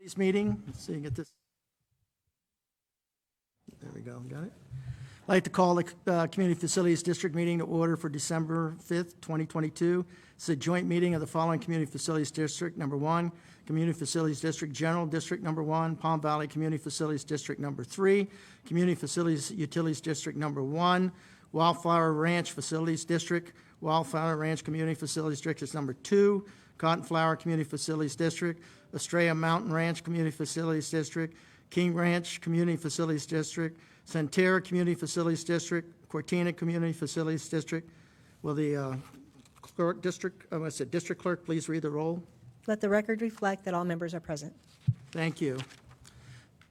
This meeting, let's see, get this. There we go, got it. I'd like to call the Community Facilities District meeting to order for December 5th, 2022. It's a joint meeting of the following Community Facilities District. Number 1, Community Facilities District General District Number 1, Palm Valley Community Facilities District Number 3, Community Facilities Utilities District Number 1, Wildflower Ranch Facilities District, Wildflower Ranch Community Facilities District is Number 2, Cotton Flower Community Facilities District, Estrella Mountain Ranch Community Facilities District, King Ranch Community Facilities District, Centerra Community Facilities District, Cortina Community Facilities District. Will the district clerk please read the roll? Let the record reflect that all members are present. Thank you.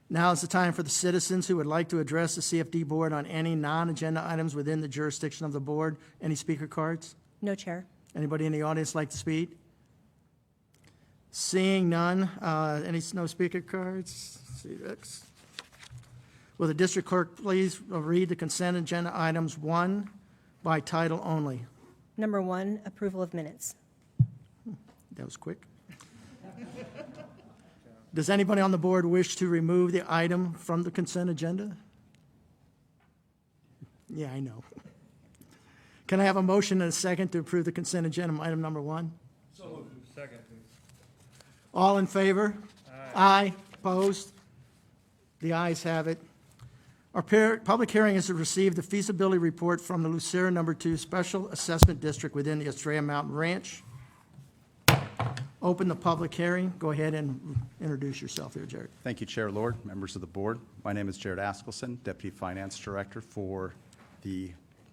Now is the time for the citizens who would like to address the CFD board on any non-agenda items within the jurisdiction of the board. Any speaker cards? No, Chair. Anybody in the audience like to speak? Seeing none, no speaker cards? See Rex. Will the district clerk please read the consent agenda items 1 by title only? Number 1, approval of minutes. That was quick. Does anybody on the board wish to remove the item from the consent agenda? Yeah, I know. Can I have a motion and a second to approve the consent agenda item number 1? So moved. Second, please. All in favor? Aye. Opposed? The ayes have it. Our public hearing is to receive the feasibility report from the Lucero Number 2 Special Assessment District within the Estrella Mountain Ranch. Open the public hearing. Go ahead and introduce yourself here, Jared. Thank you, Chair Lord, members of the board. My name is Jared Askelson, Deputy Finance Director for the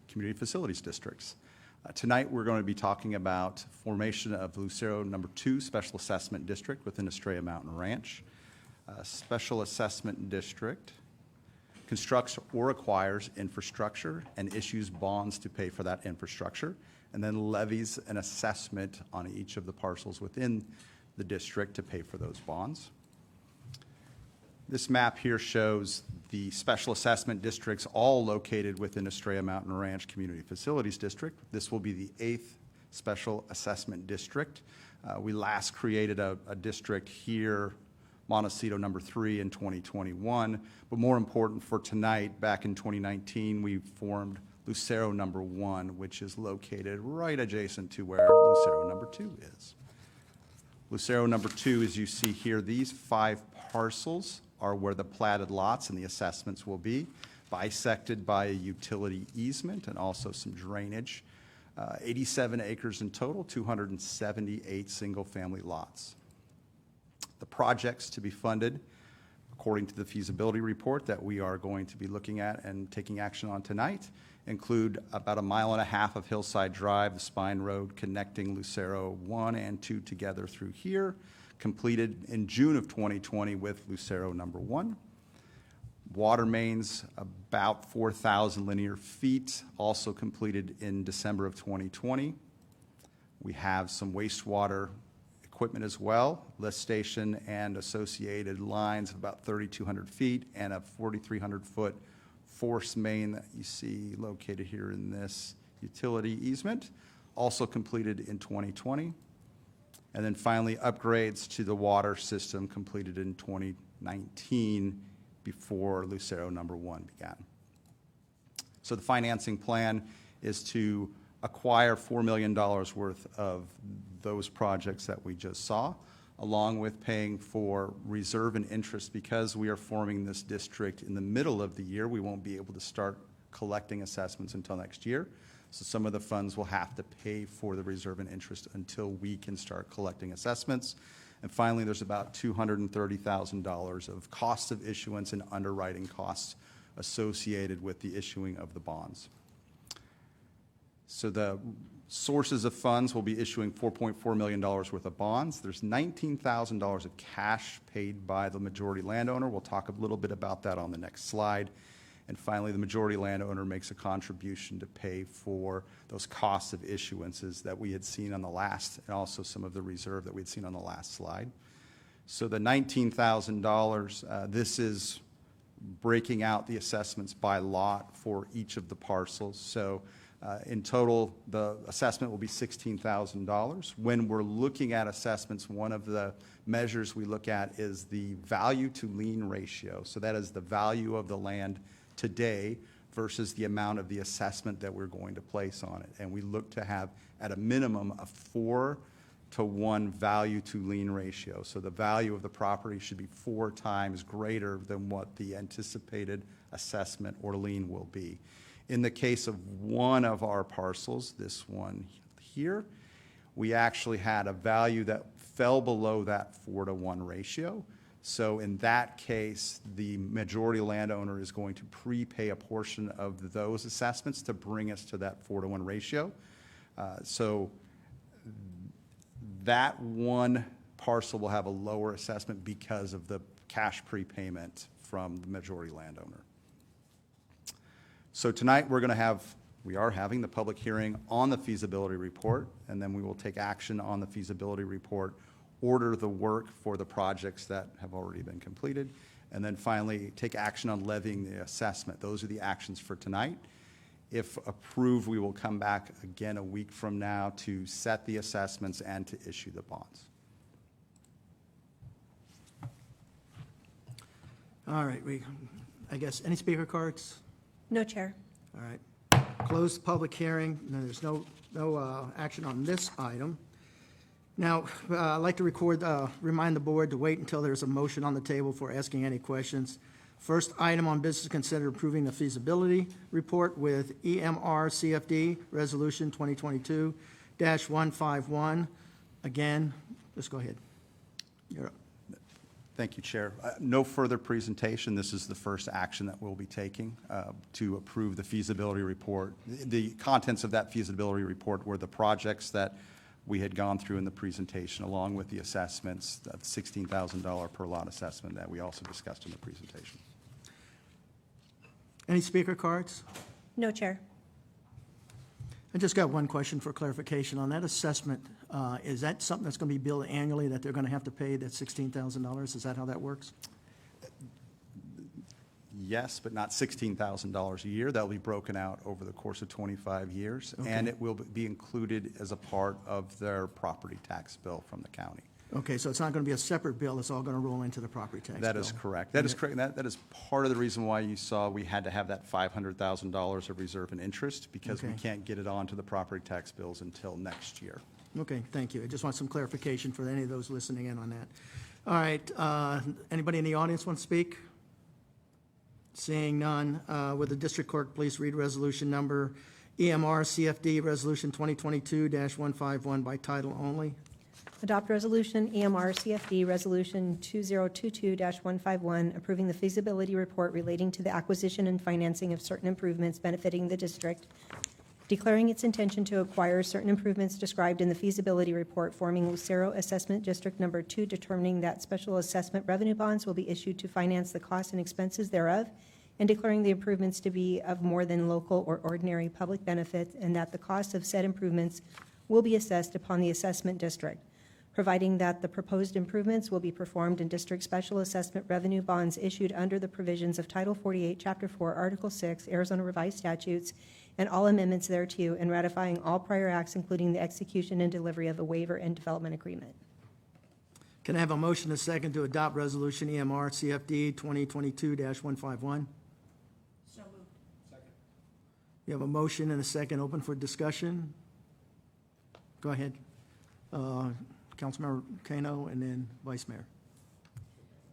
Community Facilities Districts. Tonight, we're going to be talking about formation of Lucero Number 2 Special Assessment District within Estrella Mountain Ranch. Special Assessment District constructs or acquires infrastructure and issues bonds to pay for that infrastructure, and then levies an assessment on each of the parcels within the district to pay for those bonds. This map here shows the special assessment districts all located within Estrella Mountain Ranch Community Facilities District. This will be the 8th special assessment district. We last created a district here, Montecito Number 3 in 2021, but more important for tonight, back in 2019, we formed Lucero Number 1, which is located right adjacent to where Lucero Number 2 is. Lucero Number 2, as you see here, these 5 parcels are where the platted lots and the assessments will be, bisected by a utility easement and also some drainage. 87 acres in total, 278 single-family lots. The projects to be funded, according to the feasibility report that we are going to be looking at and taking action on tonight, include about 1.5 miles of Hillside Drive, the spine road connecting Lucero 1 and 2 together through here, completed in June of 2020 with Lucero Number 1. Water mains, about 4,000 linear feet, also completed in December of 2020. We have some wastewater equipment as well, lift station and associated lines of about 3,200 feet and a 4,300-foot force main that you see located here in this utility easement, also completed in 2020. And then finally, upgrades to the water system completed in 2019 before Lucero Number 1 began. So the financing plan is to acquire $4 million worth of those projects that we just saw, along with paying for reserve and interest. Because we are forming this district in the middle of the year, we won't be able to start collecting assessments until next year. So some of the funds will have to pay for the reserve and interest until we can start collecting assessments. And finally, there's about $230,000 of cost of issuance and underwriting costs associated with the issuing of the bonds. So the sources of funds will be issuing $4.4 million worth of bonds. There's $19,000 of cash paid by the majority landowner. We'll talk a little bit about that on the next slide. And finally, the majority landowner makes a contribution to pay for those costs of issuances that we had seen on the last, and also some of the reserve that we had seen on the last slide. So the $19,000, this is breaking out the assessments by lot for each of the parcels. So In total, the assessment will be $16,000. When we're looking at assessments, one of the measures we look at is the value to lien ratio. So that is the value of the land today versus the amount of the assessment that we're going to place on it. And we look to have, at a minimum, a 4-to-1 value to lien ratio. So the value of the property should be 4 times greater than what the anticipated assessment or lien will be. In the case of one of our parcels, this one here, we actually had a value that fell below that 4-to-1 ratio. So in that case, the majority landowner is going to prepay a portion of those assessments to bring us to that 4-to-1 ratio. So that one parcel will have a lower assessment because of the cash prepayment from the majority landowner. So tonight, we are having the public hearing on the feasibility report, and then we will take action on the feasibility report, order the work for the projects that have already been completed, and then finally take action on levying the assessment. Those are the actions for tonight. If approved, we will come back again a week from now to set the assessments and to issue the bonds. All right, I guess, any speaker cards? No, Chair. All right. Close the public hearing. No, there's no action on this item. Now, I'd like to remind the board to wait until there's a motion on the table for asking any questions. First item on business, consider approving the feasibility report with EMR CFD Resolution 2022-151. Again, let's go ahead. You're up. Thank you, Chair. No further presentation. This is the first action that we'll be taking to approve the feasibility report. The contents of that feasibility report were the projects that we had gone through in the presentation, along with the assessments, the $16,000 per lot assessment that we also discussed in the presentation. Any speaker cards? No, Chair. I just got one question for clarification on that assessment. Is that something that's going to be billed annually that they're going to have to pay that $16,000? Is that how that works? Yes, but not $16,000 a year. That'll be broken out over the course of 25 years, Okay. and it will be included as a part of their property tax bill from the county. Okay, so it's not going to be a separate bill. It's all going to roll into the property tax bill. That is correct. That is correct. That is part of the reason why you saw we had to have that $500,000 of reserve and interest, because we Okay. can't get it onto the property tax bills until next year. Okay, thank you. I just want some clarification for any of those listening in on that. All right, anybody in the audience want to speak? Seeing none, would the district clerk please read resolution number EMR CFD Resolution 2022-151 by title only? Adopt Resolution EMR CFD Resolution 2022-151, approving the feasibility report relating to the acquisition and financing of certain improvements benefiting the district, declaring its intention to acquire certain improvements described in the feasibility report, forming Lucero Assessment District Number 2, determining that special assessment revenue bonds will be issued to finance the costs and expenses thereof, and declaring the improvements to be of more than local or ordinary public benefit, and that the cost of said improvements will be assessed upon the assessment district, providing that the proposed improvements will be performed in district special assessment revenue bonds issued under the provisions of Title 48, Chapter 4, Article 6, Arizona Revised Statutes, and all amendments thereto, and ratifying all prior acts, including the execution and delivery of a waiver and development agreement. Can I have a motion and a second to adopt resolution EMR CFD 2022-151? So moved. Second. You have a motion and a second open for discussion? Go ahead. Councilmember Kano and then Vice Mayor.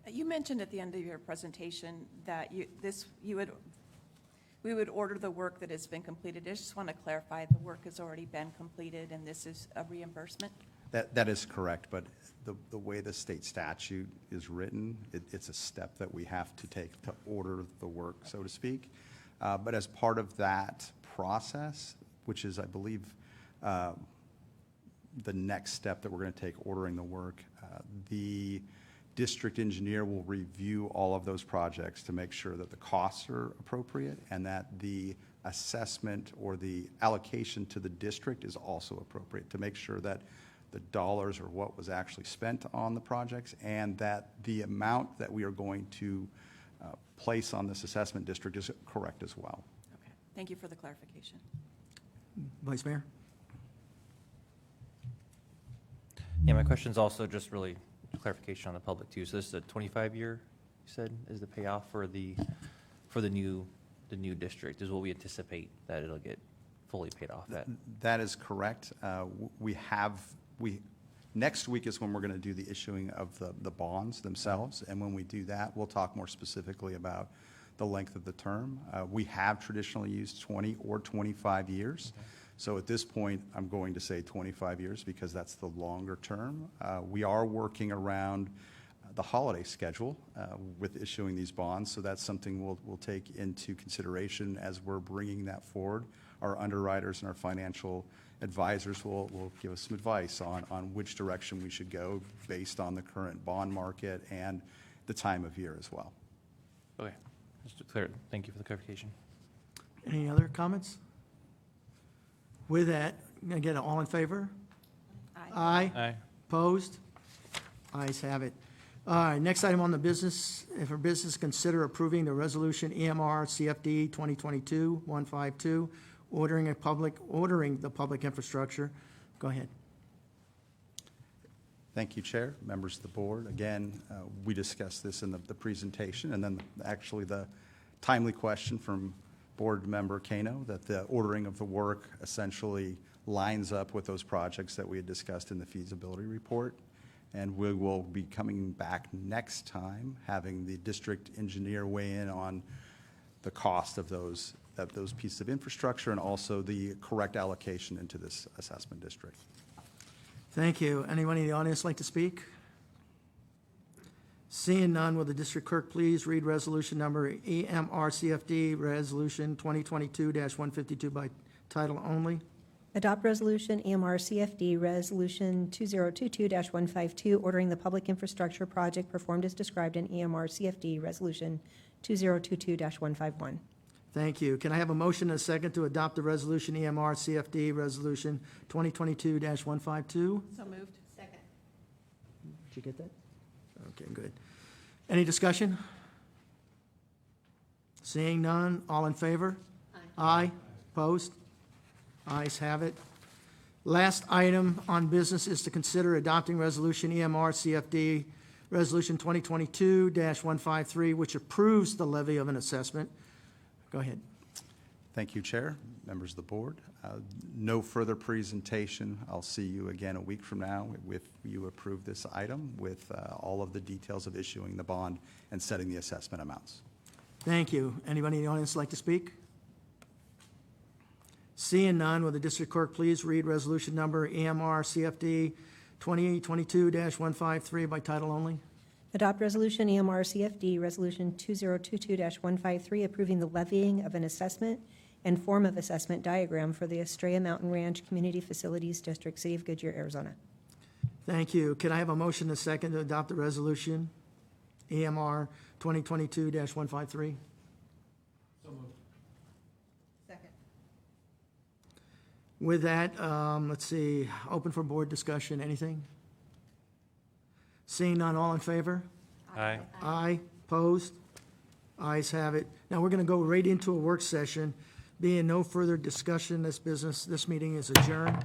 You mentioned at the end of your presentation that we would order the work that has been completed. I just want to clarify, the work has already been completed and this is a reimbursement? That is correct, but the way the state statute is written, it's a step that we have to take to order the work, so to speak. But as part of that process, which is, I believe, the next step that we're going to take, ordering the work, the district engineer will review all of those projects to make sure that the costs are appropriate and that the assessment or the allocation to the district is also appropriate, to make sure that the dollars are what was actually spent on the projects and that the amount that we are going to place on this assessment district is correct as well. Okay, thank you for the clarification. Vice Mayor? Yeah, my question's also just really clarification on the public too. So this is a 25-year, you said, is the payoff for the new district, is what we anticipate that it'll get fully paid off at? That is correct. Next week is when we're going to do the issuing of the bonds themselves, and when we do that, we'll talk more specifically about the length of the term. We have traditionally used 20 or 25 years. Okay. So at this point, I'm going to say 25 years because that's the longer term. We are working around the holiday schedule with issuing these bonds, so that's something we'll take into consideration as we're bringing that forward. Our underwriters and our financial advisors will give us some advice on which direction we should go based on the current bond market and the time of year as well. Okay, just to clear, thank you for the clarification. Any other comments? With that, again, all in favor? Aye. Aye. Opposed? Ayes have it. All right, next item on the business, for business, consider approving the resolution EMR CFD 2022-152, ordering the public infrastructure. Go ahead. Thank you, Chair, members of the board. Again, we discussed this in the presentation, and then actually the timely question from Board Member Kano, that the ordering of the work essentially lines up with those projects that we had discussed in the feasibility report. And we will be coming back next time, having the district engineer weigh in on the cost of those pieces of infrastructure and also the correct allocation into this assessment district. Thank you. Anyone in the audience like to speak? Seeing none, will the district clerk please read resolution number EMRCFD, resolution 2022-152 by title only? Adopt resolution EMR CFD Resolution 2022-152, ordering the public infrastructure project performed as described in EMR CFD Resolution 2022-151. Thank you. Can I have a motion and a second to adopt the resolution EMR CFD, resolution 2022-152? So moved. Second. Did you get that? Okay, good. Any discussion? Seeing none, all in favor? Aye. Opposed? Ayes have it. Last item on business is to consider adopting resolution EMR CFD, resolution 2022-153, which approves the levy of an assessment. Go ahead. Thank you, Chair, members of the board. No further presentation. I'll see you again a week from now if you approve this item with all of the details of issuing the bond and setting the assessment amounts. Thank you. Anybody in the audience like to speak? Seeing none, will the district clerk please read resolution number EMR CFD 2022-153 by title only? Adopt resolution EMR CFD Resolution 2022-153, approving the levying of an assessment and form of assessment diagram for the Estrella Mountain Ranch Community Facilities District, City of Goodyear, Arizona. Thank you. Can I have a motion and a second to adopt the resolution EMR 2022-153? Second. With that, let's see, open for board discussion, anything? Seeing none, all in favor? Aye. Aye. Opposed? Ayes have it. Now, we're going to go right into a work session. Being no further discussion, this meeting is adjourned.